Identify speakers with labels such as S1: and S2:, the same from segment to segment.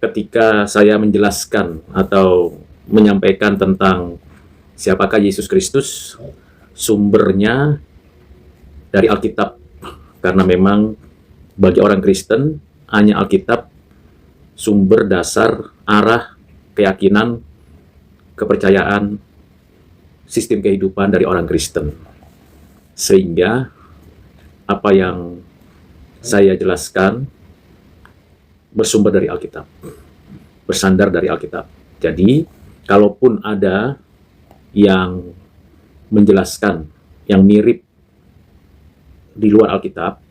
S1: ketika saya menjelaskan atau menyampaikan tentang siapakah Yesus Kristus, sumbernya dari Alkitab. Karena memang bagi orang Kristen, hanya Alkitab sumber dasar, arah, keyakinan, kepercayaan, sistem kehidupan dari orang Kristen. Sehingga apa yang saya jelaskan bersumber dari Alkitab, bersandar dari Alkitab. Jadi, kalaupun ada yang menjelaskan yang mirip di luar Alkitab,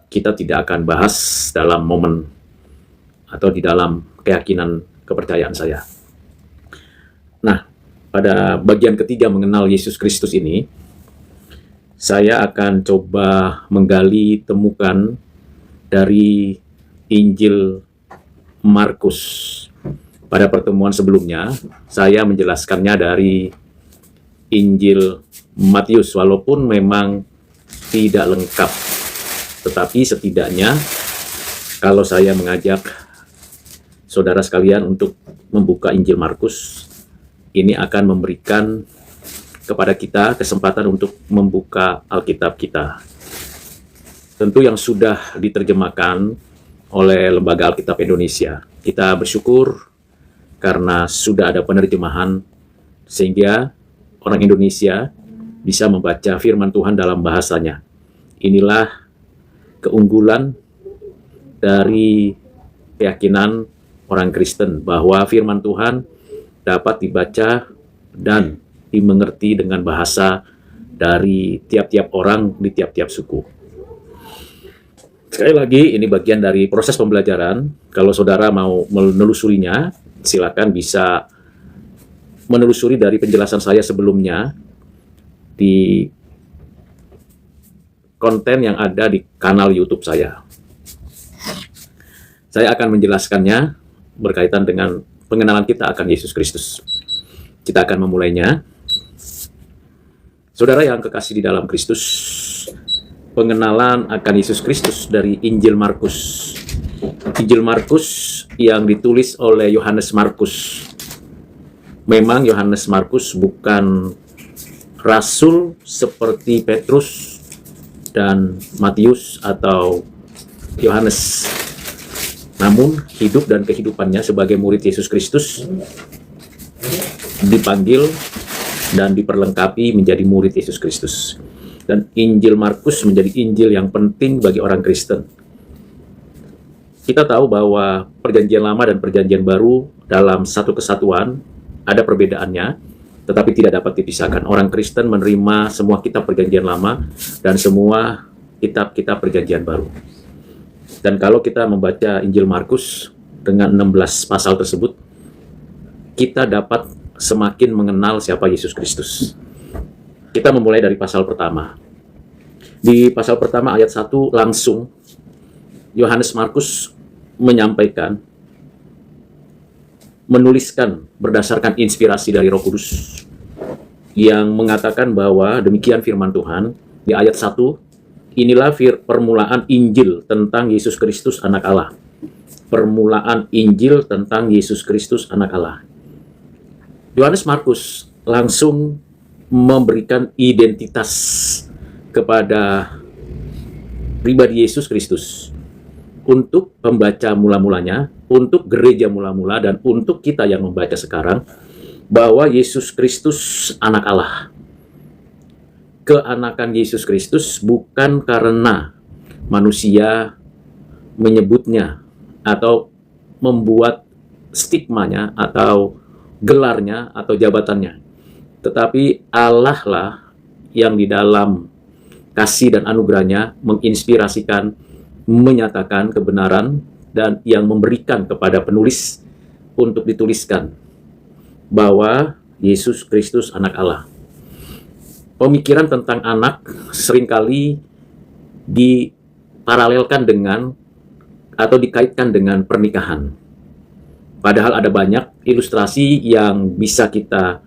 S1: kita tidak akan bahas dalam momen atau di dalam keyakinan kepercayaan saya. Nah, pada bagian ketiga mengenal Yesus Kristus ini, saya akan coba menggali temukan dari Injil Markus. Pada pertemuan sebelumnya, saya menjelaskannya dari Injil Matius, walaupun memang tidak lengkap. Tetapi setidaknya, kalau saya mengajak saudara sekalian untuk membuka Injil Markus, ini akan memberikan kepada kita kesempatan untuk membuka Alkitab kita. Tentu yang sudah diterjemahkan oleh Lembaga Alkitab Indonesia. Kita bersyukur karena sudah ada penerjemahan sehingga orang Indonesia bisa membaca firman Tuhan dalam bahasanya. Inilah keunggulan dari keyakinan orang Kristen bahwa firman Tuhan dapat dibaca dan dimengerti dengan bahasa dari tiap-tiap orang di tiap-tiap suku. Sekali lagi, ini bagian dari proses pembelajaran. Kalau saudara mau menelusurinya, silakan bisa menelusuri dari penjelasan saya sebelumnya di konten yang ada di kanal YouTube saya. Saya akan menjelaskannya berkaitan dengan pengenalan kita akan Yesus Kristus. Kita akan memulainya. Saudara yang kekasih di dalam Kristus, pengenalan akan Yesus Kristus dari Injil Markus. Injil Markus yang ditulis oleh Yohanes Markus. Memang Yohanes Markus bukan rasul seperti Petrus dan Matius atau Yohanes. Namun hidup dan kehidupannya sebagai murid Yesus Kristus dipanggil dan diperlengkapi menjadi murid Yesus Kristus. Dan Injil Markus menjadi Injil yang penting bagi orang Kristen. Kita tahu bahwa Perjanjian Lama dan Perjanjian Baru dalam satu kesatuan ada perbedaannya, tetapi tidak dapat dipisahkan. Orang Kristen menerima semua kitab Perjanjian Lama dan semua kitab-kitab Perjanjian Baru. Dan kalau kita membaca Injil Markus dengan 16 pasal tersebut, kita dapat semakin mengenal siapa Yesus Kristus. Kita memulai dari pasal pertama. Di pasal pertama ayat 1 langsung Yohanes Markus menyampaikan, menuliskan berdasarkan inspirasi dari Roh Kudus yang mengatakan bahwa demikian firman Tuhan di ayat 1, inilah permulaan Injil tentang Yesus Kristus Anak Allah. Permulaan Injil tentang Yesus Kristus Anak Allah. Yohanes Markus langsung memberikan identitas kepada pribadi Yesus Kristus untuk pembaca mula-mulanya, untuk gereja mula-mula, dan untuk kita yang membaca sekarang, bahwa Yesus Kristus Anak Allah. Keanakan Yesus Kristus bukan karena manusia menyebutnya atau membuat stigmanya atau gelarnya atau jabatannya, tetapi Allah lah yang di dalam kasih dan anugerahnya menginspirasikan, menyatakan kebenaran, dan yang memberikan kepada penulis untuk dituliskan bahwa Yesus Kristus Anak Allah. Pemikiran tentang anak seringkali diparalelkan dengan atau dikaitkan dengan pernikahan. Padahal ada banyak ilustrasi yang bisa kita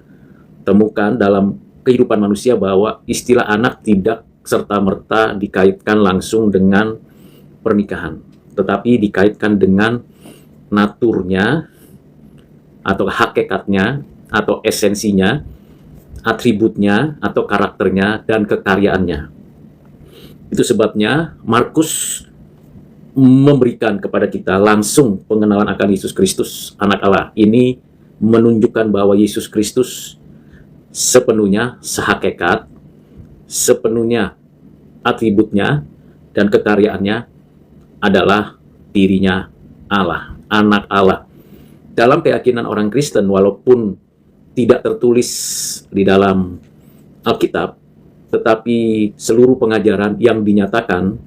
S1: temukan dalam kehidupan manusia bahwa istilah anak tidak serta-merta dikaitkan langsung dengan pernikahan, tetapi dikaitkan dengan naturnya, atau hakikatnya, atau esensinya, atributnya, atau karakternya, dan kekaryaannya. Itu sebabnya Markus memberikan kepada kita langsung pengenalan akan Yesus Kristus, Anak Allah. Ini menunjukkan bahwa Yesus Kristus sepenuhnya sehakikat, sepenuhnya atributnya, dan kekaryaannya adalah dirinya Allah, Anak Allah. Dalam keyakinan orang Kristen, walaupun tidak tertulis di dalam Alkitab, tetapi seluruh pengajaran yang dinyatakan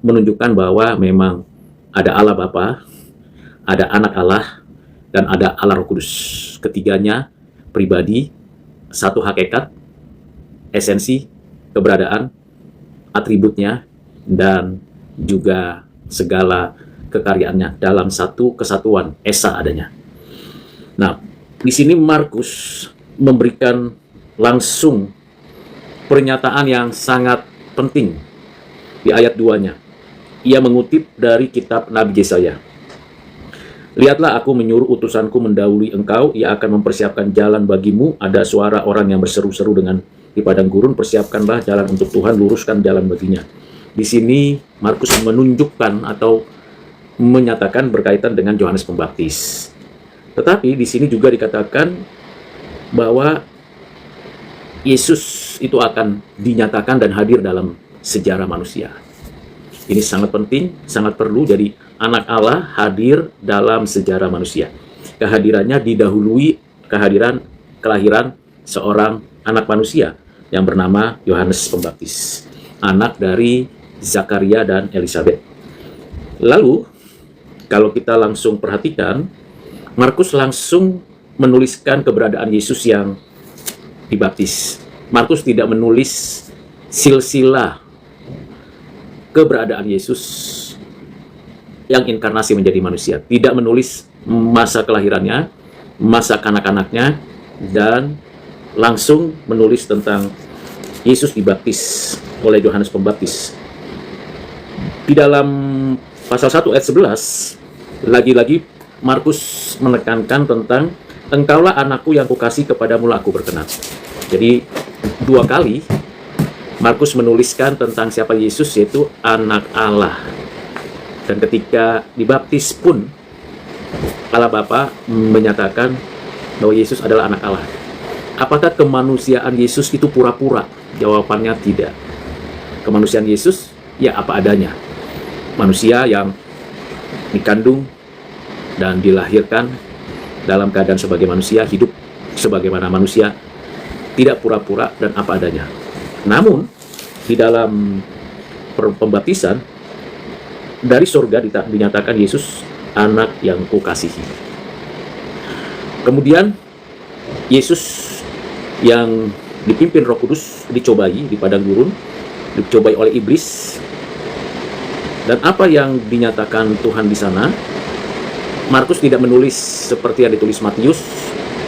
S1: menunjukkan bahwa memang ada Allah Bapa, ada Anak Allah, dan ada Allah Roh Kudus. Ketiganya pribadi, satu hakikat, esensi, keberadaan, atributnya, dan juga segala kekaryaannya dalam satu kesatuan, esa adanya. Nah, di sini Markus memberikan langsung pernyataan yang sangat penting di ayat 2-nya. Ia mengutip dari kitab Nabi Yesaya. Lihatlah, aku menyuruh utusanku mendahului engkau, ia akan mempersiapkan jalan bagimu. Ada suara orang yang berseru-seru dengan di padang gurun, persiapkanlah jalan untuk Tuhan, luruskan jalan baginya. Di sini Markus menunjukkan atau menyatakan berkaitan dengan Yohanes Pembaptis. Tetapi di sini juga dikatakan bahwa Yesus itu akan dinyatakan dan hadir dalam sejarah manusia. Ini sangat penting, sangat perlu. Jadi Anak Allah hadir dalam sejarah manusia. Kehadirannya didahului kelahiran seorang anak manusia yang bernama Yohanes Pembaptis, anak dari Zakaria dan Elizabeth. Lalu, kalau kita langsung perhatikan, Markus langsung menuliskan keberadaan Yesus yang dibaptis. Markus tidak menulis silsilah keberadaan Yesus yang inkarnasi menjadi manusia. Tidak menulis masa kelahirannya, masa kanak-kanaknya, dan langsung menulis tentang Yesus dibaptis oleh Yohanes Pembaptis. Di dalam pasal 1 ayat 11, lagi-lagi Markus menekankan tentang engkaulah anakku yang kukasih, kepadamu aku berkenan. Jadi dua kali Markus menuliskan tentang siapa Yesus, yaitu Anak Allah. Dan ketika dibaptis pun Allah Bapa menyatakan bahwa Yesus adalah Anak Allah. Apakah kemanusiaan Yesus itu pura-pura? Jawabannya tidak. Kemanusiaan Yesus ya apa adanya. Manusia yang dikandung dan dilahirkan dalam keadaan sebagai manusia, hidup sebagaimana manusia, tidak pura-pura dan apa adanya. Namun, di dalam pembaptisan, dari surga dinyatakan Yesus anak yang kukasihi. Kemudian, Yesus yang dipimpin Roh Kudus dicobai di padang gurun, dicobai oleh iblis. Dan apa yang dinyatakan Tuhan di sana, Markus tidak menulis seperti yang ditulis Matius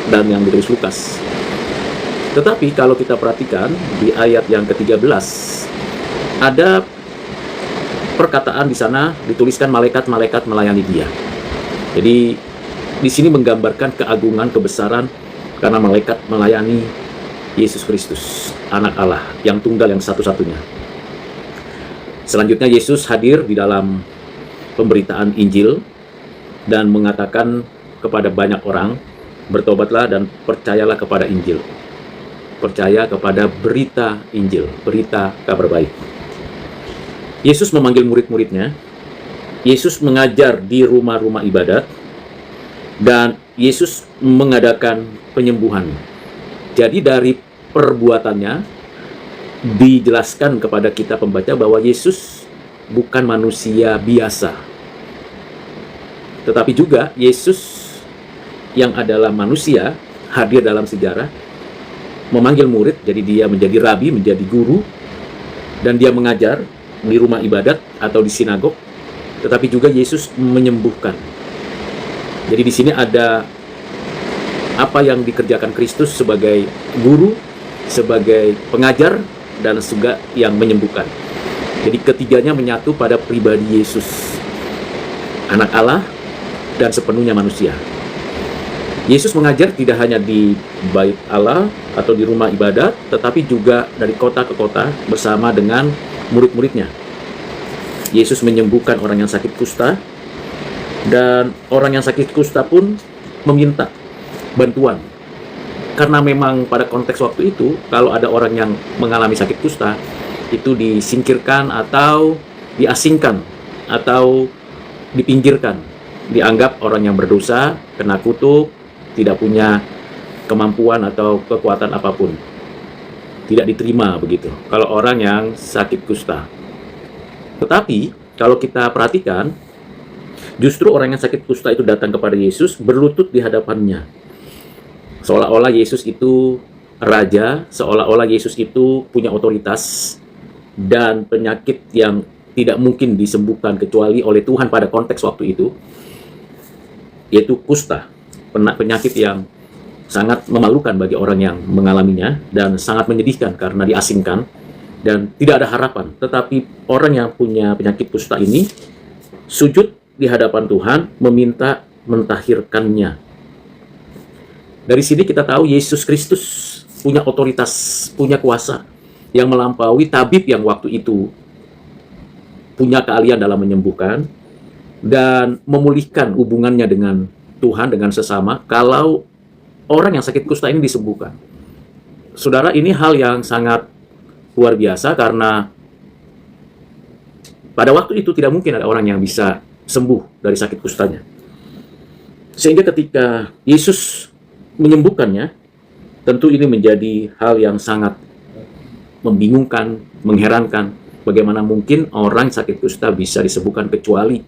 S1: dan yang ditulis Lukas. Tetapi kalau kita perhatikan di ayat yang ke-13, ada perkataan di sana dituliskan malaikat-malaikat melayani dia. Jadi di sini menggambarkan keagungan, kebesaran karena malaikat melayani Yesus Kristus, Anak Allah yang tunggal, yang satu-satunya. Selanjutnya Yesus hadir di dalam pemberitaan Injil dan mengatakan kepada banyak orang, bertobatlah dan percayalah kepada Injil. Percaya kepada berita Injil, berita kabar baik. Yesus memanggil murid-muridnya. Yesus mengajar di rumah-rumah ibadat. Dan Yesus mengadakan penyembuhan. Jadi dari perbuatannya dijelaskan kepada kita pembaca bahwa Yesus bukan manusia biasa. Tetapi juga Yesus yang adalah manusia hadir dalam sejarah, memanggil murid, jadi dia menjadi rabi, menjadi guru, dan dia mengajar di rumah ibadat atau di sinagog. Tetapi juga Yesus menyembuhkan. Jadi di sini ada apa yang dikerjakan Kristus sebagai guru, sebagai pengajar, dan juga yang menyembuhkan. Jadi ketiganya menyatu pada pribadi Yesus, Anak Allah, dan sepenuhnya manusia. Yesus mengajar tidak hanya di bait Allah atau di rumah ibadat, tetapi juga dari kota ke kota bersama dengan murid-muridnya. Yesus menyembuhkan orang yang sakit kusta, dan orang yang sakit kusta pun meminta bantuan. Karena memang pada konteks waktu itu, kalau ada orang yang mengalami sakit kusta, itu disingkirkan atau diasingkan atau dipinggirkan. Dianggap orang yang berdosa, kena kutuk, tidak punya kemampuan atau kekuatan apapun. Tidak diterima begitu kalau orang yang sakit kusta. Tetapi kalau kita perhatikan, justru orang yang sakit kusta itu datang kepada Yesus, berlutut di hadapannya. Seolah-olah Yesus itu raja, seolah-olah Yesus itu punya otoritas, dan penyakit yang tidak mungkin disembuhkan kecuali oleh Tuhan pada konteks waktu itu, yaitu kusta. Penyakit yang sangat memalukan bagi orang yang mengalaminya dan sangat menyedihkan karena diasingkan dan tidak ada harapan. Tetapi orang yang punya penyakit kusta ini sujud di hadapan Tuhan meminta mentahirkannya. Dari sini kita tahu Yesus Kristus punya otoritas, punya kuasa yang melampaui tabib yang waktu itu punya keahlian dalam menyembuhkan dan memulihkan hubungannya dengan Tuhan, dengan sesama, kalau orang yang sakit kusta ini disembuhkan. Saudara, ini hal yang sangat luar biasa karena pada waktu itu tidak mungkin ada orang yang bisa sembuh dari sakit kustanya. Sehingga ketika Yesus menyembuhkannya, tentu ini menjadi hal yang sangat membingungkan, mengherankan. Bagaimana mungkin orang sakit kusta bisa disembuhkan kecuali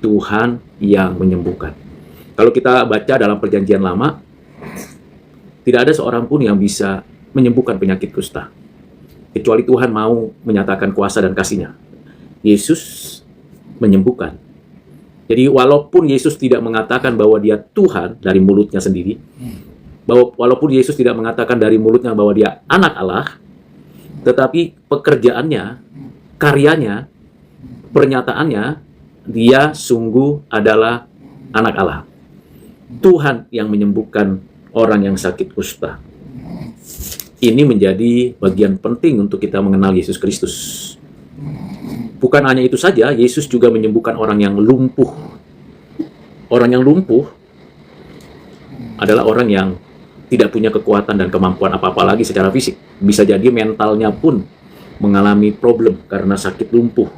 S1: Tuhan yang menyembuhkan. Kalau kita baca dalam Perjanjian Lama, tidak ada seorang pun yang bisa menyembuhkan penyakit kusta, kecuali Tuhan mau menyatakan kuasa dan kasih-Nya. Yesus menyembuhkan. Jadi walaupun Yesus tidak mengatakan bahwa Dia Tuhan dari mulutnya sendiri, walaupun Yesus tidak mengatakan dari mulutnya bahwa Dia anak Allah, tetapi pekerjaannya, karyanya, pernyataannya, Dia sungguh adalah anak Allah. Tuhan yang menyembuhkan orang yang sakit kusta. Ini menjadi bagian penting untuk kita mengenal Yesus Kristus. Bukan hanya itu saja, Yesus juga menyembuhkan orang yang lumpuh. Orang yang lumpuh adalah orang yang tidak punya kekuatan dan kemampuan apa-apa lagi secara fisik. Bisa jadi mentalnya pun mengalami problem karena sakit lumpuh.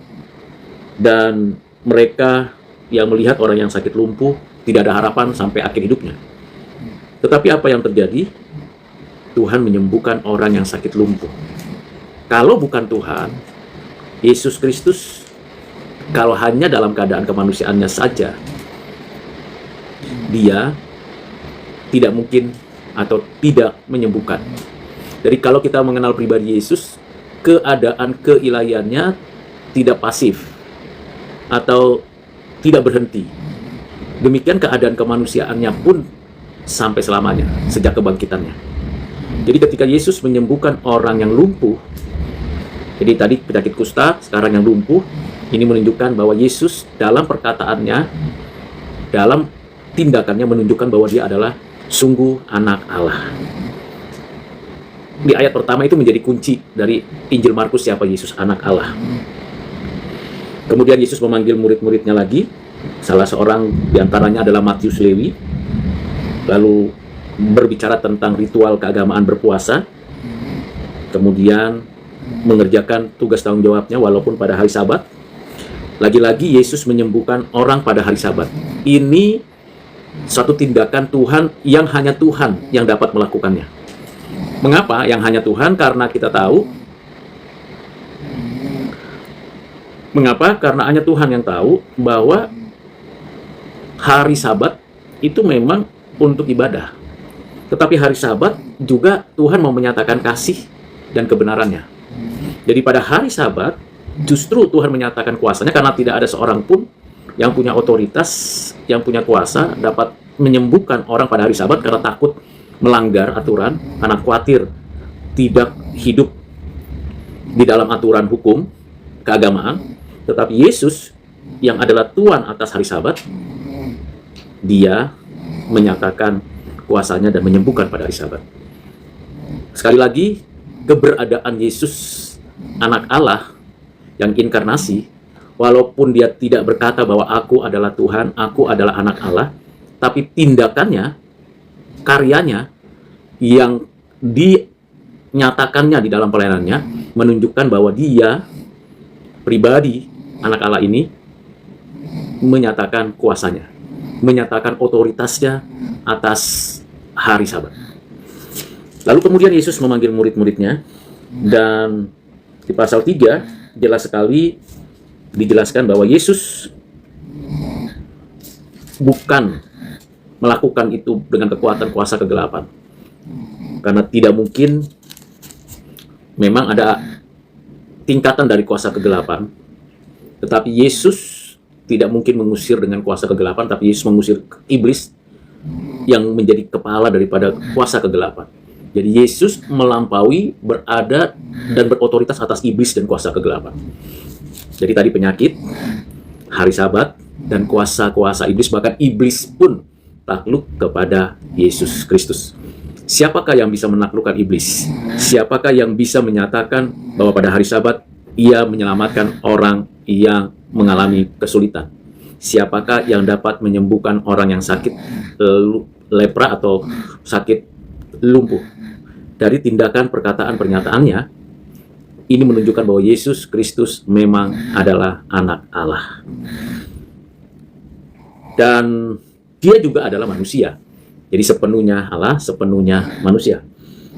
S1: Dan mereka yang melihat orang yang sakit lumpuh tidak ada harapan sampai akhir hidupnya. Tetapi apa yang terjadi? Tuhan menyembuhkan orang yang sakit lumpuh. Kalau bukan Tuhan, Yesus Kristus, kalau hanya dalam keadaan kemanusiaannya saja, Dia tidak mungkin atau tidak menyembuhkan. Jadi kalau kita mengenal pribadi Yesus, keadaan keilahiannya tidak pasif atau tidak berhenti. Demikian keadaan kemanusiaannya pun sampai selamanya, sejak kebangkitannya. Jadi ketika Yesus menyembuhkan orang yang lumpuh, jadi tadi penyakit kusta, sekarang yang lumpuh, ini menunjukkan bahwa Yesus dalam perkataannya, dalam tindakannya menunjukkan bahwa Dia adalah sungguh anak Allah. Di ayat pertama itu menjadi kunci dari Injil Markus, siapa Yesus, anak Allah. Kemudian Yesus memanggil murid-muridnya lagi. Salah seorang diantaranya adalah Matius Lewi. Lalu berbicara tentang ritual keagamaan berpuasa. Kemudian mengerjakan tugas tanggung jawabnya walaupun pada hari Sabat. Lagi-lagi Yesus menyembuhkan orang pada hari Sabat. Ini satu tindakan Tuhan yang hanya Tuhan yang dapat melakukannya. Mengapa yang hanya Tuhan? Karena kita tahu. Mengapa? Karena hanya Tuhan yang tahu bahwa hari Sabat itu memang untuk ibadah. Tetapi hari Sabat juga Tuhan mau menyatakan kasih dan kebenarannya. Jadi pada hari Sabat justru Tuhan menyatakan kuasanya, karena tidak ada seorang pun yang punya otoritas, yang punya kuasa dapat menyembuhkan orang pada hari Sabat karena takut melanggar aturan, karena khawatir tidak hidup di dalam aturan hukum keagamaan. Tetapi Yesus yang adalah Tuhan atas hari Sabat Dia menyatakan kuasanya dan menyembuhkan pada hari Sabat. Sekali lagi, keberadaan Yesus, anak Allah yang inkarnasi, walaupun dia tidak berkata bahwa aku adalah Tuhan, aku adalah anak Allah, tapi tindakannya, karyanya yang dinyatakannya di dalam pelayanannya menunjukkan bahwa dia pribadi, anak Allah ini, menyatakan kuasanya, menyatakan otoritasnya atas hari Sabat. Lalu kemudian Yesus memanggil murid-muridnya, dan di pasal 3 jelas sekali dijelaskan bahwa Yesus bukan melakukan itu dengan kekuatan kuasa kegelapan. Karena tidak mungkin, memang ada tingkatan dari kuasa kegelapan, tetapi Yesus tidak mungkin mengusir dengan kuasa kegelapan, tapi Yesus mengusir iblis yang menjadi kepala daripada kuasa kegelapan. Jadi Yesus melampaui, berada, dan berotoritas atas iblis dan kuasa kegelapan. Jadi tadi penyakit, hari Sabat, dan kuasa-kuasa iblis, bahkan iblis pun takluk kepada Yesus Kristus. Siapakah yang bisa menaklukkan iblis? Siapakah yang bisa menyatakan bahwa pada hari Sabat ia menyelamatkan orang yang mengalami kesulitan? Siapakah yang dapat menyembuhkan orang yang sakit lepra atau sakit lumpuh? Dari tindakan, perkataan, pernyataannya, ini menunjukkan bahwa Yesus Kristus memang adalah anak Allah. Dan dia juga adalah manusia. Jadi sepenuhnya Allah, sepenuhnya manusia.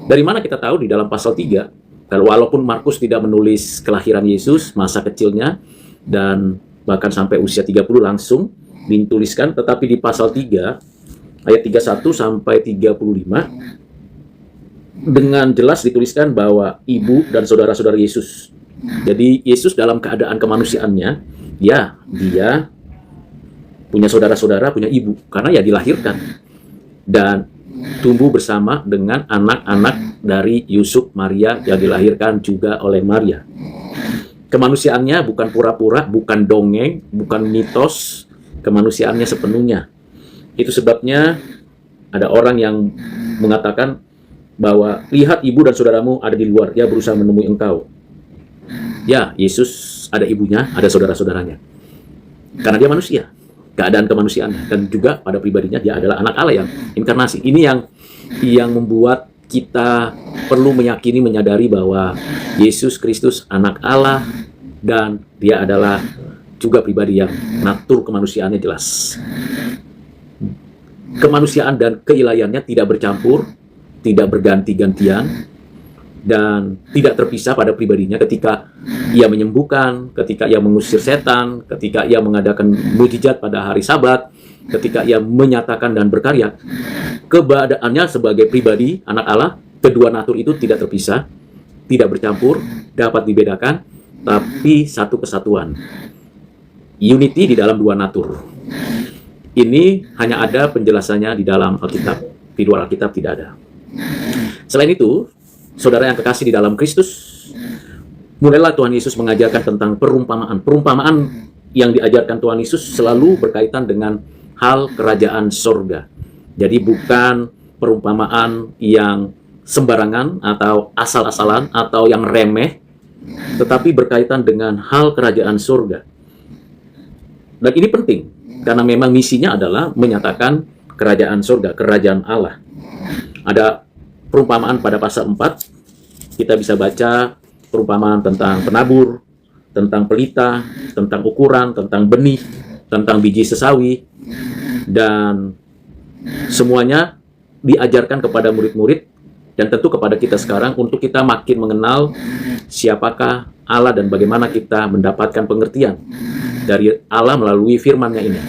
S1: Dari mana kita tahu? Di dalam pasal 3, kalau walaupun Markus tidak menulis kelahiran Yesus, masa kecilnya, dan bahkan sampai usia 30 langsung dituliskan, tetapi di pasal 3, ayat 31 sampai 35, dengan jelas dituliskan bahwa ibu dan saudara-saudara Yesus. Jadi Yesus dalam keadaan kemanusiaannya, ya dia punya saudara-saudara, punya ibu, karena ya dilahirkan dan tumbuh bersama dengan anak-anak dari Yusuf, Maria yang dilahirkan juga oleh Maria. Kemanusiaannya bukan pura-pura, bukan dongeng, bukan mitos, kemanusiaannya sepenuhnya. Itu sebabnya ada orang yang mengatakan bahwa lihat ibu dan saudaramu ada di luar, dia berusaha menemui engkau. Ya, Yesus ada ibunya, ada saudara-saudaranya. Karena dia manusia, keadaan kemanusiaannya, dan juga pada pribadinya dia adalah anak Allah yang inkarnasi. Ini yang membuat kita perlu meyakini, menyadari bahwa Yesus Kristus anak Allah, dan dia adalah juga pribadi yang natur kemanusiaannya jelas. Kemanusiaan dan keilahiannya tidak bercampur, tidak berganti-gantian, dan tidak terpisah pada pribadinya ketika ia menyembuhkan, ketika ia mengusir setan, ketika ia mengadakan mukjizat pada hari Sabat, ketika ia menyatakan dan berkarya. Keberadaannya sebagai pribadi anak Allah, kedua natur itu tidak terpisah, tidak bercampur, dapat dibedakan, tapi satu kesatuan. Unity di dalam dua natur. Ini hanya ada penjelasannya di dalam Alkitab, di luar Alkitab tidak ada. Selain itu, saudara yang kekasih di dalam Kristus, mulailah Tuhan Yesus mengajarkan tentang perumpamaan. Perumpamaan yang diajarkan Tuhan Yesus selalu berkaitan dengan hal kerajaan sorga. Jadi bukan perumpamaan yang sembarangan atau asal-asalan atau yang remeh, tetapi berkaitan dengan hal kerajaan sorga. Dan ini penting, karena memang misinya adalah menyatakan kerajaan sorga, kerajaan Allah. Ada perumpamaan pada pasal 4, kita bisa baca perumpamaan tentang penabur, tentang pelita, tentang ukuran, tentang benih, tentang biji sesawi, dan semuanya diajarkan kepada murid-murid, dan tentu kepada kita sekarang untuk kita makin mengenal siapakah Allah dan bagaimana kita mendapatkan pengertian dari Allah melalui firman-Nya ini.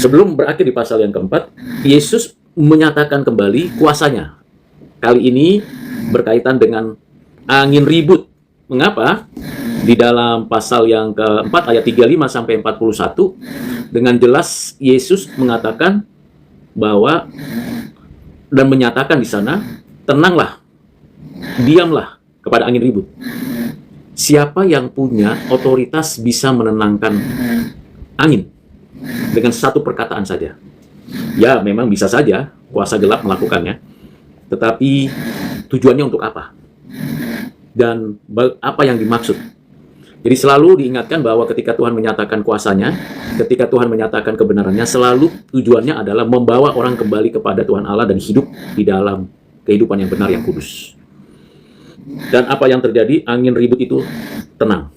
S1: Sebelum berakhir di pasal yang keempat, Yesus menyatakan kembali kuasanya. Kali ini berkaitan dengan angin ribut. Mengapa? Di dalam pasal yang keempat ayat 35 sampai 41 dengan jelas Yesus mengatakan bahwa dan menyatakan di sana, tenanglah, diamlah kepada angin ribut. Siapa yang punya otoritas bisa menenangkan angin? dengan satu perkataan saja. Ya, memang bisa saja kuasa gelap melakukannya, tetapi tujuannya untuk apa? Dan apa yang dimaksud? Jadi selalu diingatkan bahwa ketika Tuhan menyatakan kuasanya, ketika Tuhan menyatakan kebenarannya, selalu tujuannya adalah membawa orang kembali kepada Tuhan Allah dan hidup di dalam kehidupan yang benar, yang kudus. Dan apa yang terjadi? Angin ribut itu tenang.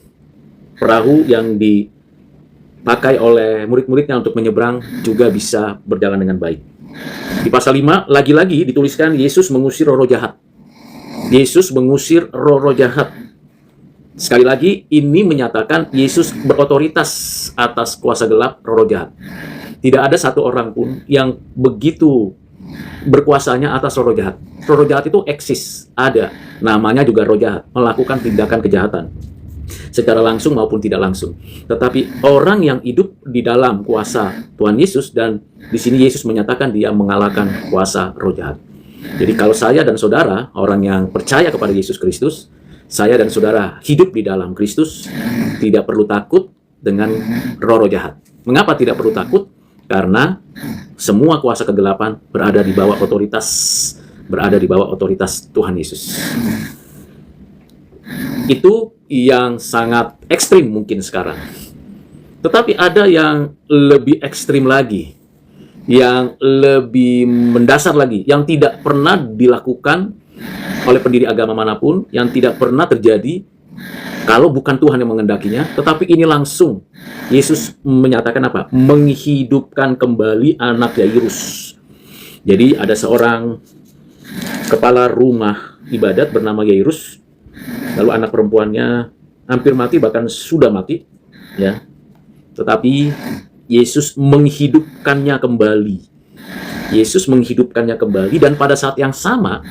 S1: Perahu yang dipakai oleh murid-muridnya untuk menyeberang juga bisa berjalan dengan baik. Di pasal 5, lagi-lagi dituliskan Yesus mengusir roh jahat. Yesus mengusir roh jahat. Sekali lagi, ini menyatakan Yesus berotoritas atas kuasa gelap, roh jahat. Tidak ada satu orang pun yang begitu berkuasanya atas roh jahat. Roh jahat itu eksis, ada. Namanya juga roh jahat, melakukan tindakan kejahatan. Secara langsung maupun tidak langsung. Tetapi orang yang hidup di dalam kuasa Tuhan Yesus, dan di sini Yesus menyatakan dia mengalahkan kuasa roh jahat. Jadi kalau saya dan saudara, orang yang percaya kepada Yesus Kristus, saya dan saudara hidup di dalam Kristus, tidak perlu takut dengan roh jahat. Mengapa tidak perlu takut? Karena semua kuasa kegelapan berada di bawah otoritas Tuhan Yesus. Itu yang sangat ekstrim mungkin sekarang. Tetapi ada yang lebih ekstrim lagi, yang lebih mendasar lagi, yang tidak pernah dilakukan oleh pendiri agama manapun, yang tidak pernah terjadi kalau bukan Tuhan yang mengendakinya. Tetapi ini langsung Yesus menyatakan apa? Menghidupkan kembali anak Yairus. Jadi ada seorang kepala rumah ibadat bernama Yairus, lalu anak perempuannya hampir mati, bahkan sudah mati, ya. Tetapi Yesus menghidupkannya kembali. Yesus menghidupkannya kembali, dan pada saat yang sama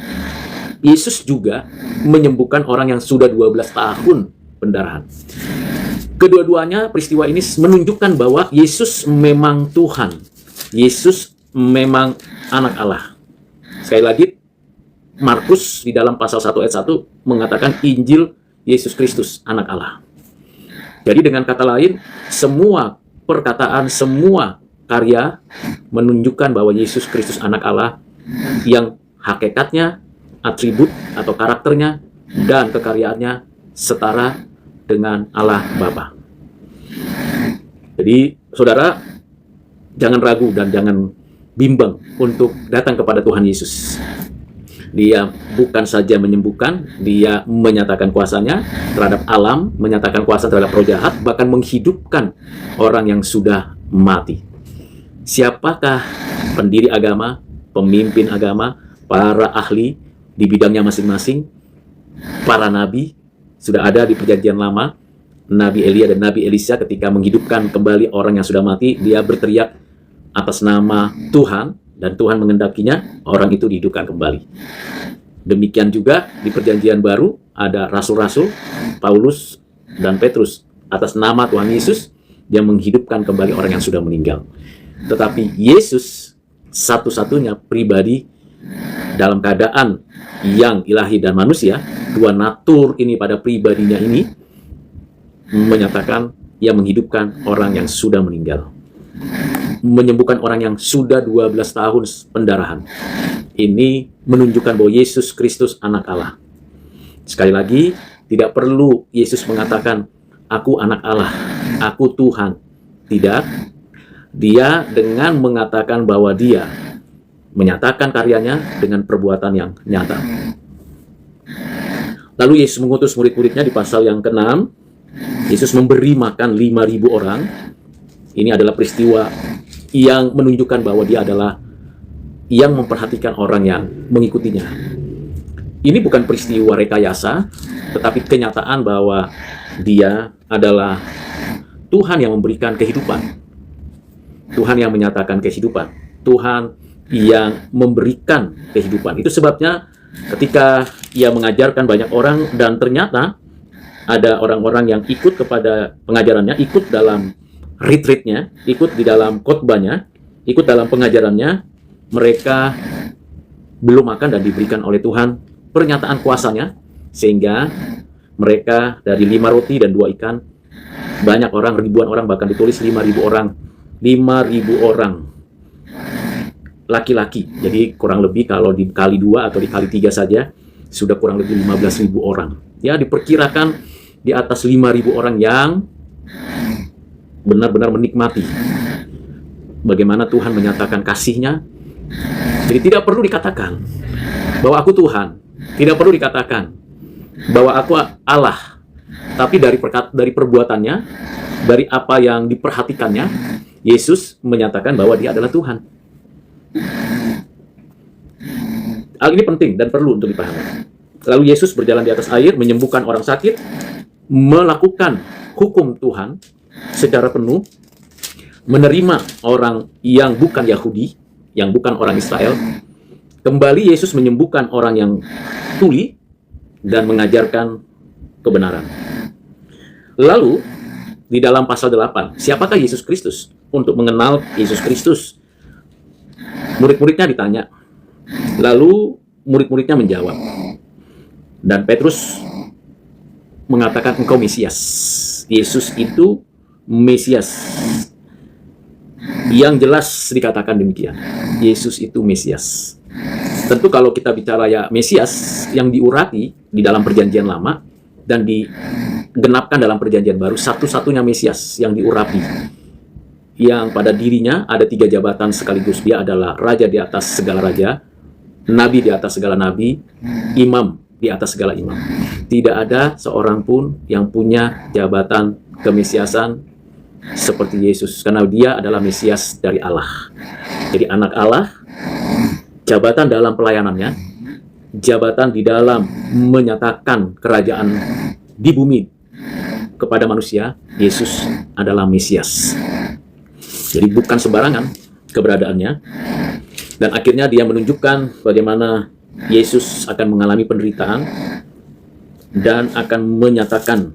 S1: Yesus juga menyembuhkan orang yang sudah 12 tahun pendarahan. Kedua-duanya peristiwa ini menunjukkan bahwa Yesus memang Tuhan. Yesus memang anak Allah. Sekali lagi, Markus di dalam pasal 1 ayat 1 mengatakan Injil Yesus Kristus anak Allah. Jadi dengan kata lain, semua perkataan, semua karya menunjukkan bahwa Yesus Kristus anak Allah yang hakikatnya, atribut atau karakternya dan kekaryaannya setara dengan Allah Bapa. Jadi saudara, jangan ragu dan jangan bimbang untuk datang kepada Tuhan Yesus. Dia bukan saja menyembuhkan, dia menyatakan kuasanya terhadap alam, menyatakan kuasa terhadap roh jahat, bahkan menghidupkan orang yang sudah mati. Siapakah pendiri agama, pemimpin agama, para ahli di bidangnya masing-masing, para nabi? Sudah ada di perjanjian lama, Nabi Elia dan Nabi Elisa ketika menghidupkan kembali orang yang sudah mati, dia berteriak atas nama Tuhan, dan Tuhan mengendakinya, orang itu dihidupkan kembali. Demikian juga di perjanjian baru, ada rasul-rasul, Paulus dan Petrus, atas nama Tuhan Yesus, dia menghidupkan kembali orang yang sudah meninggal. Tetapi Yesus satu-satunya pribadi dalam keadaan yang ilahi dan manusia, dua natur ini pada pribadinya ini, menyatakan ia menghidupkan orang yang sudah meninggal, menyembuhkan orang yang sudah 12 tahun pendarahan. Ini menunjukkan bahwa Yesus Kristus anak Allah. Sekali lagi, tidak perlu Yesus mengatakan, aku anak Allah, aku Tuhan. Tidak. Dia dengan mengatakan bahwa dia menyatakan karyanya dengan perbuatan yang nyata. Lalu Yesus mengutus murid-muridnya di pasal yang ke-6. Yesus memberi makan 5.000 orang. Ini adalah peristiwa yang menunjukkan bahwa dia adalah yang memperhatikan orang yang mengikutinya. Ini bukan peristiwa rekayasa, tetapi kenyataan bahwa dia adalah Tuhan yang memberikan kehidupan. Tuhan yang menyatakan kehidupan. Tuhan yang memberikan kehidupan. Itu sebabnya ketika ia mengajarkan banyak orang, dan ternyata ada orang-orang yang ikut kepada pengajarannya, ikut dalam retreatnya, ikut di dalam khotbahnya, ikut dalam pengajarannya, mereka belum makan dan diberikan oleh Tuhan pernyataan kuasanya, sehingga mereka dari 5 roti dan 2 ikan, banyak orang, ribuan orang, bahkan ditulis 5.000 orang 5.000 orang laki-laki. Jadi kurang lebih kalau dikali 2 atau dikali 3 saja, sudah kurang lebih 15.000 orang. Ya, diperkirakan di atas 5.000 orang yang benar-benar menikmati bagaimana Tuhan menyatakan kasih-Nya. Jadi tidak perlu dikatakan bahwa aku Tuhan, tidak perlu dikatakan bahwa aku Allah, tapi dari perbuatannya, dari apa yang diperhatikannya, Yesus menyatakan bahwa Dia adalah Tuhan. Hal ini penting dan perlu untuk dipahami. Lalu Yesus berjalan di atas air, menyembuhkan orang sakit, melakukan hukum Tuhan secara penuh, menerima orang yang bukan Yahudi, yang bukan orang Israel. Kembali Yesus menyembuhkan orang yang tuli dan mengajarkan kebenaran. Lalu di dalam pasal 8, siapakah Yesus Kristus? Untuk mengenal Yesus Kristus, murid-muridnya ditanya. Lalu murid-muridnya menjawab. Dan Petrus mengatakan, engkau Mesias. Yesus itu Mesias. Yang jelas dikatakan demikian. Yesus itu Mesias. Tentu kalau kita bicara ya Mesias yang diurapi di dalam perjanjian lama dan digenapkan dalam perjanjian baru, satu-satunya Mesias yang diurapi, yang pada dirinya ada 3 jabatan sekaligus. Dia adalah raja di atas segala raja, nabi di atas segala nabi, imam di atas segala imam. Tidak ada seorang pun yang punya jabatan kemesiasan seperti Yesus, karena Dia adalah Mesias dari Allah. Jadi anak Allah, jabatan dalam pelayanannya, jabatan di dalam menyatakan kerajaan di bumi kepada manusia, Yesus adalah Mesias. Jadi bukan sembarangan keberadaannya. Dan akhirnya Dia menunjukkan bagaimana Yesus akan mengalami penderitaan dan akan menyatakan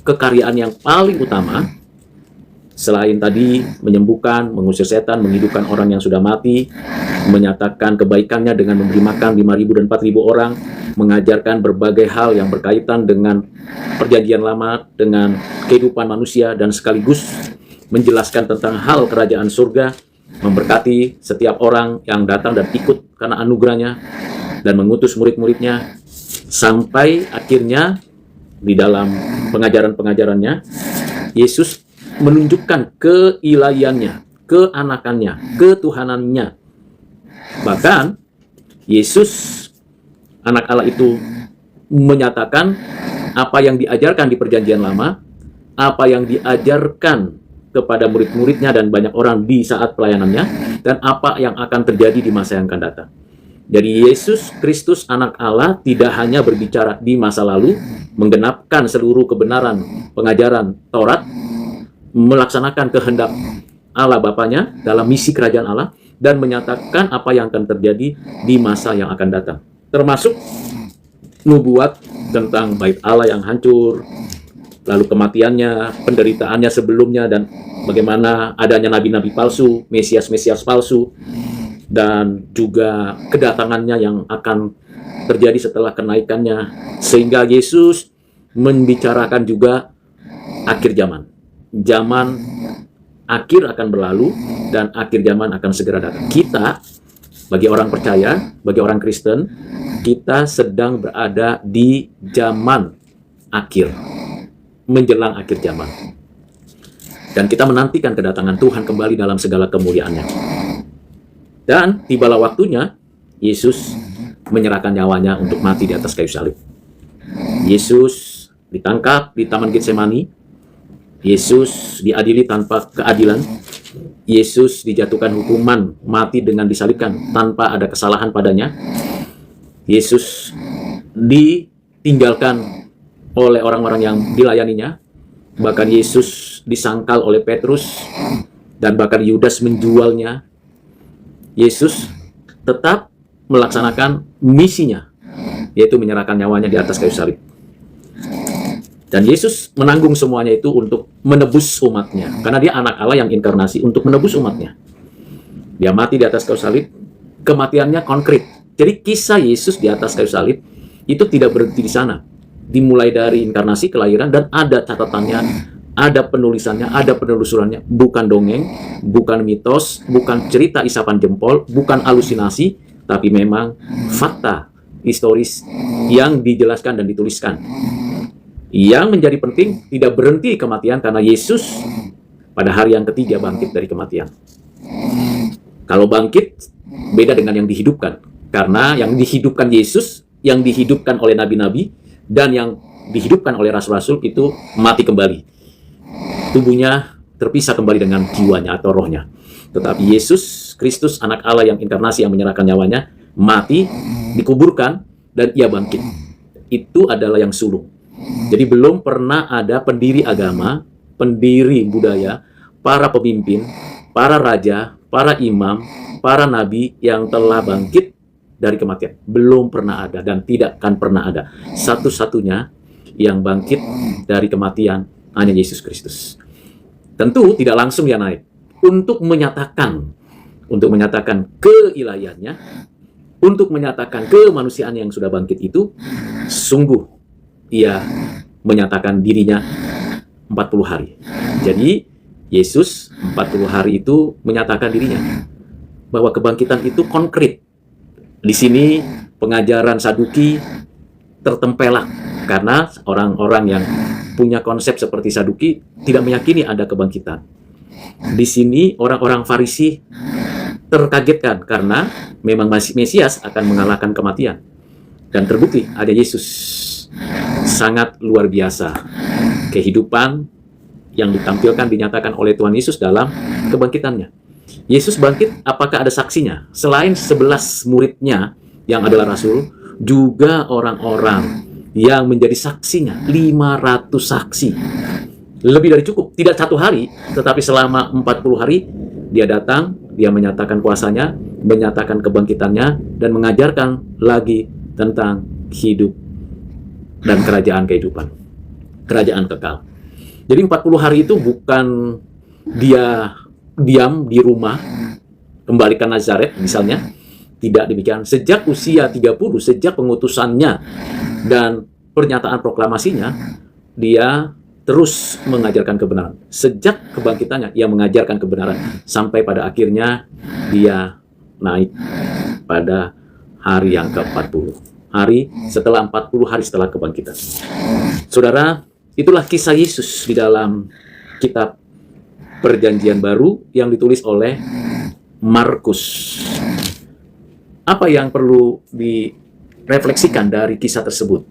S1: kekaryaan yang paling utama selain tadi menyembuhkan, mengusir setan, menghidupkan orang yang sudah mati, menyatakan kebaikannya dengan memberi makan 5.000 dan 4.000 orang, mengajarkan berbagai hal yang berkaitan dengan perjanjian lama, dengan kehidupan manusia, dan sekaligus menjelaskan tentang hal kerajaan surga, memberkati setiap orang yang datang dan ikut karena anugerahnya, dan mengutus murid-muridnya, sampai akhirnya di dalam pengajaran-pengajarannya, Yesus menunjukkan keilahiannya, keanakannya, ketuhanannya. Bahkan Yesus, anak Allah itu, menyatakan apa yang diajarkan di perjanjian lama, apa yang diajarkan kepada murid-muridnya dan banyak orang di saat pelayanannya, dan apa yang akan terjadi di masa yang akan datang. Jadi Yesus Kristus anak Allah tidak hanya berbicara di masa lalu, menggenapkan seluruh kebenaran pengajaran Taurat, melaksanakan kehendak Allah Bapanya dalam misi kerajaan Allah, dan menyatakan apa yang akan terjadi di masa yang akan datang. Termasuk nubuat tentang bait Allah yang hancur, lalu kematiannya, penderitaannya sebelumnya, dan bagaimana adanya nabi-nabi palsu, Mesias-Mesias palsu, dan juga kedatangannya yang akan terjadi setelah kenaikannya. Sehingga Yesus membicarakan juga akhir zaman. Zaman akhir akan berlalu dan akhir zaman akan segera datang. Kita, bagi orang percaya, bagi orang Kristen, kita sedang berada di zaman akhir, menjelang akhir zaman. Dan kita menantikan kedatangan Tuhan kembali dalam segala kemuliaannya. Dan tibalah waktunya, Yesus menyerahkan nyawanya untuk mati di atas kayu salib. Yesus ditangkap di Taman Getsemani. Yesus diadili tanpa keadilan. Yesus dijatuhkan hukuman mati dengan disalibkan tanpa ada kesalahan padanya. Yesus ditinggalkan oleh orang-orang yang dilayaninya. Bahkan Yesus disangkal oleh Petrus, dan bahkan Yudas menjualnya. Yesus tetap melaksanakan misinya, yaitu menyerahkan nyawanya di atas kayu salib. Dan Yesus menanggung semuanya itu untuk menebus umatnya, karena Dia anak Allah yang inkarnasi untuk menebus umatnya. Dia mati di atas kayu salib, kematiannya konkret. Jadi kisah Yesus di atas kayu salib itu tidak berhenti di sana. Dimulai dari inkarnasi, kelahiran, dan ada catatannya, ada penulisannya, ada penelusurannya, bukan dongeng, bukan mitos, bukan cerita isapan jempol, bukan halusinasi, tapi memang fakta historis yang dijelaskan dan dituliskan. Yang menjadi penting, tidak berhenti kematian karena Yesus pada hari yang ketiga bangkit dari kematian. Kalau bangkit, beda dengan yang dihidupkan. Karena yang dihidupkan Yesus, yang dihidupkan oleh nabi-nabi, dan yang dihidupkan oleh rasul-rasul itu mati kembali. Tubuhnya terpisah kembali dengan jiwanya atau rohnya. Tetapi Yesus Kristus, anak Allah yang inkarnasi, yang menyerahkan nyawanya, mati, dikuburkan, dan ia bangkit. Itu adalah yang sulung. Jadi belum pernah ada pendiri agama, pendiri budaya, para pemimpin, para raja, para imam, para nabi yang telah bangkit dari kematian. Belum pernah ada dan tidak akan pernah ada. Satu-satunya yang bangkit dari kematian hanya Yesus Kristus. Tentu tidak langsung dia naik. Untuk menyatakan keilahiannya, untuk menyatakan kemanusiaan yang sudah bangkit itu, sungguh ia menyatakan dirinya 40 hari. Jadi Yesus 40 hari itu menyatakan dirinya bahwa kebangkitan itu konkret. Di sini pengajaran Saduki tertempelak karena orang-orang yang punya konsep seperti Saduki tidak meyakini ada kebangkitan. Di sini orang-orang Farisi terkagetkan karena memang Mesias akan mengalahkan kematian. Dan terbukti ada Yesus. Sangat luar biasa kehidupan yang ditampilkan, dinyatakan oleh Tuhan Yesus dalam kebangkitannya. Yesus bangkit, apakah ada saksinya? Selain 11 muridnya yang adalah rasul, juga orang-orang yang menjadi saksinya, 500 saksi. Lebih dari cukup, tidak 1 hari, tetapi selama 40 hari, dia datang, dia menyatakan kuasanya, menyatakan kebangkitannya, dan mengajarkan lagi tentang hidup dan kerajaan kehidupan, kerajaan kekal. Jadi 40 hari itu bukan dia diam di rumah, kembali ke Nazaret misalnya, tidak demikian. Sejak usia 30, sejak pengutusannya dan pernyataan proklamasinya, dia terus mengajarkan kebenaran. Sejak kebangkitannya, ia mengajarkan kebenaran. Sampai pada akhirnya, dia naik pada hari yang ke-40. Hari setelah 40 hari setelah kebangkitan. Saudara, itulah kisah Yesus di dalam kitab Perjanjian Baru yang ditulis oleh Markus. Apa yang perlu direfleksikan dari kisah tersebut?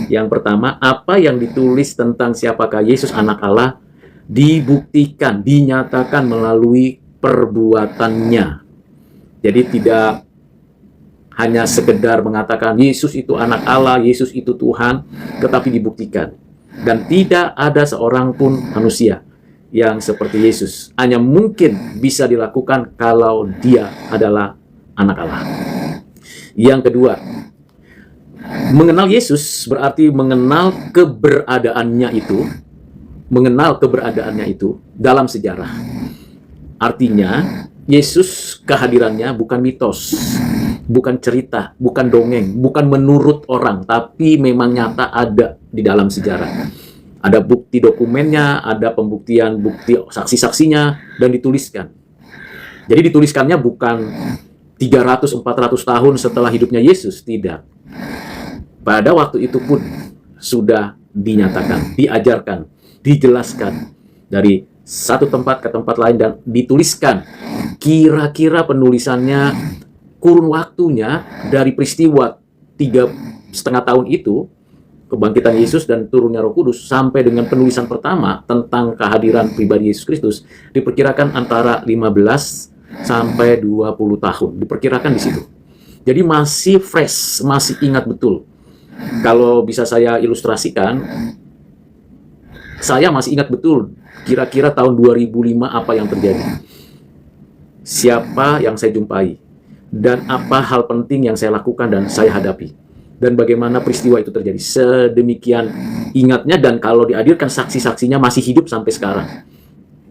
S1: Yang pertama, apa yang ditulis tentang siapakah Yesus anak Allah dibuktikan, dinyatakan melalui perbuatannya. Jadi tidak hanya sekedar mengatakan Yesus itu anak Allah, Yesus itu Tuhan, tetapi dibuktikan. Dan tidak ada seorang pun manusia yang seperti Yesus. Hanya mungkin bisa dilakukan kalau dia adalah anak Allah. Yang kedua, mengenal Yesus berarti mengenal keberadaannya itu dalam sejarah. Artinya, Yesus kehadirannya bukan mitos, bukan cerita, bukan dongeng, bukan menurut orang, tapi memang nyata ada di dalam sejarah. Ada bukti dokumennya, ada pembuktian bukti saksi-saksinya, dan dituliskan. Jadi dituliskannya bukan 300-400 tahun setelah hidupnya Yesus, tidak. Pada waktu itu pun sudah dinyatakan, diajarkan, dijelaskan dari satu tempat ke tempat lain dan dituliskan. Kira-kira penulisannya, kurun waktunya dari peristiwa 3,5 tahun itu, kebangkitan Yesus dan turunnya Roh Kudus, sampai dengan penulisan pertama tentang kehadiran pribadi Yesus Kristus, diperkirakan antara 15 sampai 20 tahun. Diperkirakan di situ. Jadi masih fresh, masih ingat betul. Kalau bisa saya ilustrasikan, saya masih ingat betul kira-kira tahun 2005 apa yang terjadi. Siapa yang saya jumpai, dan apa hal penting yang saya lakukan dan saya hadapi. Dan bagaimana peristiwa itu terjadi. Sedemikian ingatnya, dan kalau dihadirkan saksi-saksinya masih hidup sampai sekarang.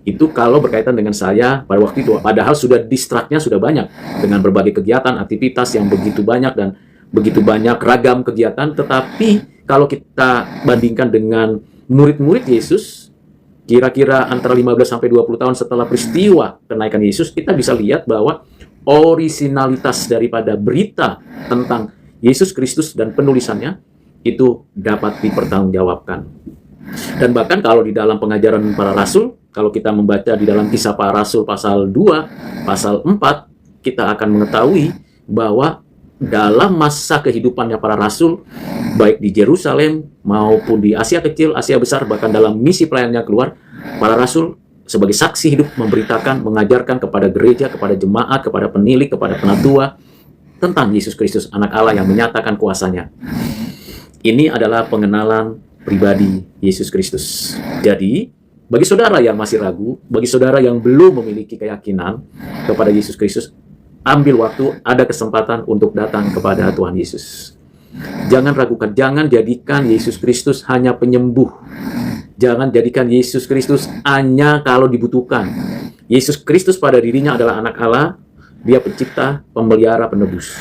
S1: Itu kalau berkaitan dengan saya pada waktu itu. Padahal sudah distraktnya sudah banyak. Dengan berbagai kegiatan, aktivitas yang begitu banyak dan begitu banyak ragam kegiatan. Tetapi kalau kita bandingkan dengan murid-murid Yesus, kira-kira antara 15 sampai 20 tahun setelah peristiwa kenaikan Yesus, kita bisa lihat bahwa orisinalitas daripada berita tentang Yesus Kristus dan penulisannya itu dapat dipertanggungjawabkan. Dan bahkan kalau di dalam pengajaran para rasul, kalau kita membaca di dalam Kisah Para Rasul pasal 2, pasal 4, kita akan mengetahui bahwa dalam masa kehidupannya para rasul, baik di Yerusalem maupun di Asia Kecil, Asia Besar, bahkan dalam misi pelayanannya keluar, para rasul sebagai saksi hidup memberitakan, mengajarkan kepada gereja, kepada jemaat, kepada penilik, kepada penatua tentang Yesus Kristus, Anak Allah yang menyatakan kuasanya. Ini adalah pengenalan pribadi Yesus Kristus. Jadi, bagi saudara yang masih ragu, bagi saudara yang belum memiliki keyakinan kepada Yesus Kristus, ambil waktu, ada kesempatan untuk datang kepada Tuhan Yesus. Jangan ragukan, jangan jadikan Yesus Kristus hanya penyembuh. Jangan jadikan Yesus Kristus hanya kalau dibutuhkan. Yesus Kristus pada dirinya adalah Anak Allah, Dia pencipta, pemelihara, penebus.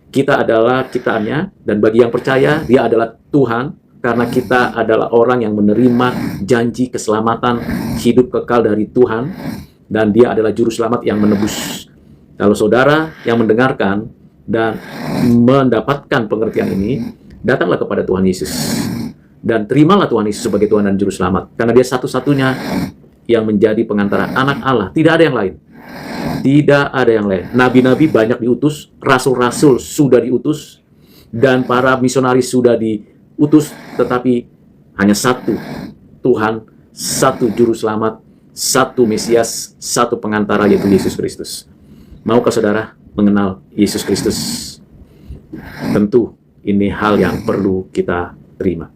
S1: Kita adalah ciptaannya, dan bagi yang percaya, Dia adalah Tuhan, karena kita adalah orang yang menerima janji keselamatan, hidup kekal dari Tuhan, dan Dia adalah Juru Selamat yang menebus. Kalau saudara yang mendengarkan dan mendapatkan pengertian ini, datanglah kepada Tuhan Yesus. Dan terimalah Tuhan Yesus sebagai Tuhan dan Juru Selamat. Karena Dia satu-satunya yang menjadi pengantara Anak Allah. Tidak ada yang lain. Tidak ada yang lain. Nabi-nabi banyak diutus, rasul-rasul sudah diutus, dan para misionaris sudah diutus, tetapi hanya satu Tuhan, satu Juru Selamat, satu Mesias, satu pengantara, yaitu Yesus Kristus. Maukah saudara mengenal Yesus Kristus? Tentu ini hal yang perlu kita terima.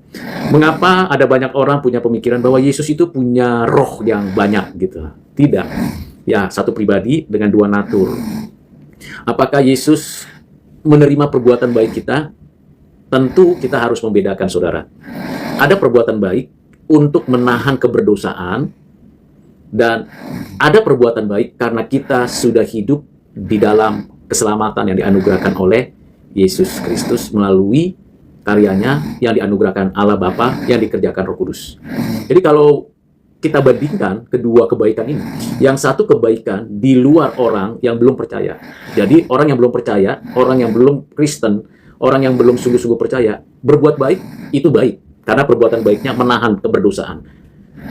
S1: Mengapa ada banyak orang punya pemikiran bahwa Yesus itu punya roh yang banyak gitu? Tidak. Ya, satu pribadi dengan dua natur. Apakah Yesus menerima perbuatan baik kita? Tentu kita harus membedakan, saudara. Ada perbuatan baik untuk menahan keberdosaan, dan ada perbuatan baik karena kita sudah hidup di dalam keselamatan yang dianugerahkan oleh Yesus Kristus melalui karyanya yang dianugerahkan Allah Bapa yang dikerjakan Roh Kudus. Jadi kalau kita bandingkan kedua kebaikan ini, yang satu kebaikan di luar orang yang belum percaya. Jadi orang yang belum percaya, orang yang belum Kristen, orang yang belum sungguh-sungguh percaya, berbuat baik itu baik karena perbuatan baiknya menahan keberdosaan.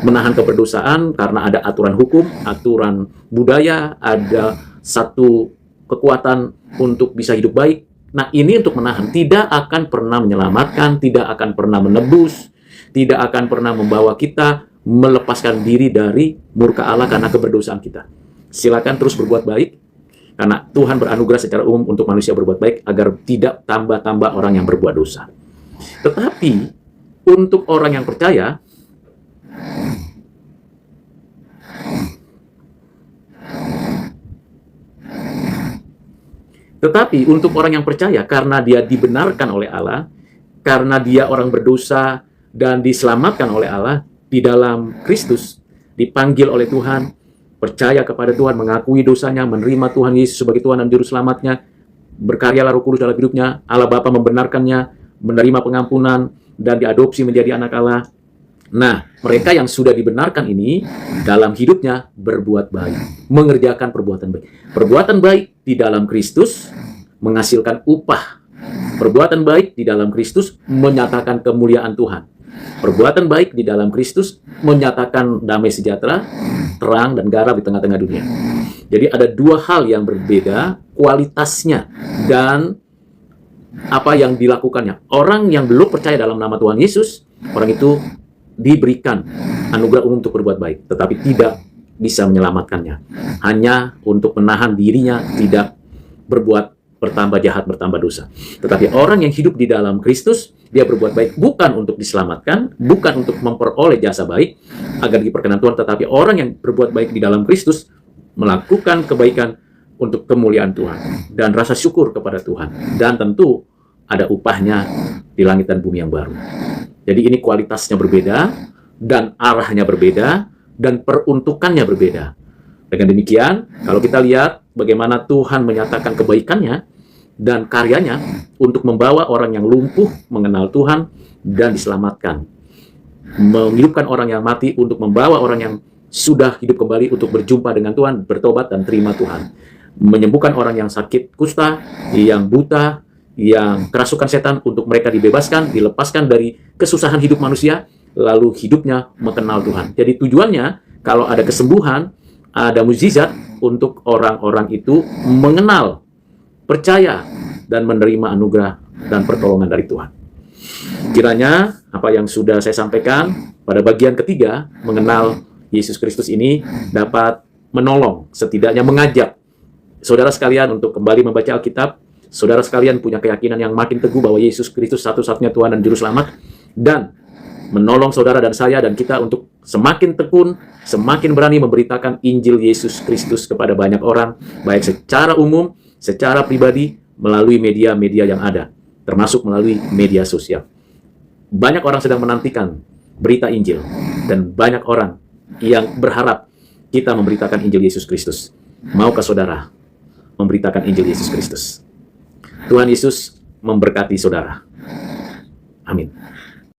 S1: Menahan keberdosaan karena ada aturan hukum, aturan budaya, ada satu kekuatan untuk bisa hidup baik. Nah, ini untuk menahan, tidak akan pernah menyelamatkan, tidak akan pernah menebus, tidak akan pernah membawa kita melepaskan diri dari murka Allah karena keberdosaan kita. Silakan terus berbuat baik, karena Tuhan beranugerah secara umum untuk manusia berbuat baik agar tidak tambah-tambah orang yang berbuat dosa. Tetapi untuk orang yang percaya, karena dia dibenarkan oleh Allah, karena dia orang berdosa dan diselamatkan oleh Allah di dalam Kristus, dipanggil oleh Tuhan, percaya kepada Tuhan, mengakui dosanya, menerima Tuhan Yesus sebagai Tuhan dan Juru Selamatnya, berkaryalah Roh Kudus dalam hidupnya, Allah Bapa membenarkannya, menerima pengampunan, dan diadopsi menjadi anak Allah. Nah, mereka yang sudah dibenarkan ini dalam hidupnya berbuat baik, mengerjakan perbuatan baik. Perbuatan baik di dalam Kristus menghasilkan upah. Perbuatan baik di dalam Kristus menyatakan kemuliaan Tuhan. Perbuatan baik di dalam Kristus menyatakan damai sejahtera, terang dan garam di tengah-tengah dunia. Jadi ada dua hal yang berbeda, kualitasnya dan apa yang dilakukannya. Orang yang belum percaya dalam nama Tuhan Yesus, orang itu diberikan anugerah umum untuk berbuat baik, tetapi tidak bisa menyelamatkannya. Hanya untuk menahan dirinya tidak berbuat bertambah jahat, bertambah dosa. Tetapi orang yang hidup di dalam Kristus, dia berbuat baik bukan untuk diselamatkan, bukan untuk memperoleh jasa baik agar diperkenan Tuhan, tetapi orang yang berbuat baik di dalam Kristus melakukan kebaikan untuk kemuliaan Tuhan dan rasa syukur kepada Tuhan. Dan tentu ada upahnya di langit dan bumi yang baru. Jadi ini kualitasnya berbeda, dan arahnya berbeda, dan peruntukannya berbeda. Dengan demikian, kalau kita lihat bagaimana Tuhan menyatakan kebaikannya dan karyanya untuk membawa orang yang lumpuh mengenal Tuhan dan diselamatkan. menghidupkan orang yang mati, untuk membawa orang yang sudah hidup kembali untuk berjumpa dengan Tuhan, bertobat dan terima Tuhan. Menyembuhkan orang yang sakit kusta, yang buta, yang kerasukan setan, untuk mereka dibebaskan, dilepaskan dari kesusahan hidup manusia, lalu hidupnya mengenal Tuhan. Jadi tujuannya, kalau ada kesembuhan, ada mukjizat, untuk orang-orang itu mengenal, percaya, dan menerima anugerah dan pertolongan dari Tuhan. Kiranya apa yang sudah saya sampaikan pada bagian ketiga, mengenal Yesus Kristus ini, dapat menolong, setidaknya mengajak saudara sekalian untuk kembali membaca Alkitab. Saudara sekalian punya keyakinan yang makin teguh bahwa Yesus Kristus satu-satunya Tuhan dan Juru Selamat, dan menolong saudara dan saya dan kita untuk semakin tekun, semakin berani memberitakan Injil Yesus Kristus kepada banyak orang, baik secara umum, secara pribadi, melalui media-media yang ada, termasuk melalui media sosial. Banyak orang sedang menantikan berita Injil, dan banyak orang yang berharap kita memberitakan Injil Yesus Kristus. Maukah saudara memberitakan Injil Yesus Kristus? Tuhan Yesus memberkati saudara. Amin.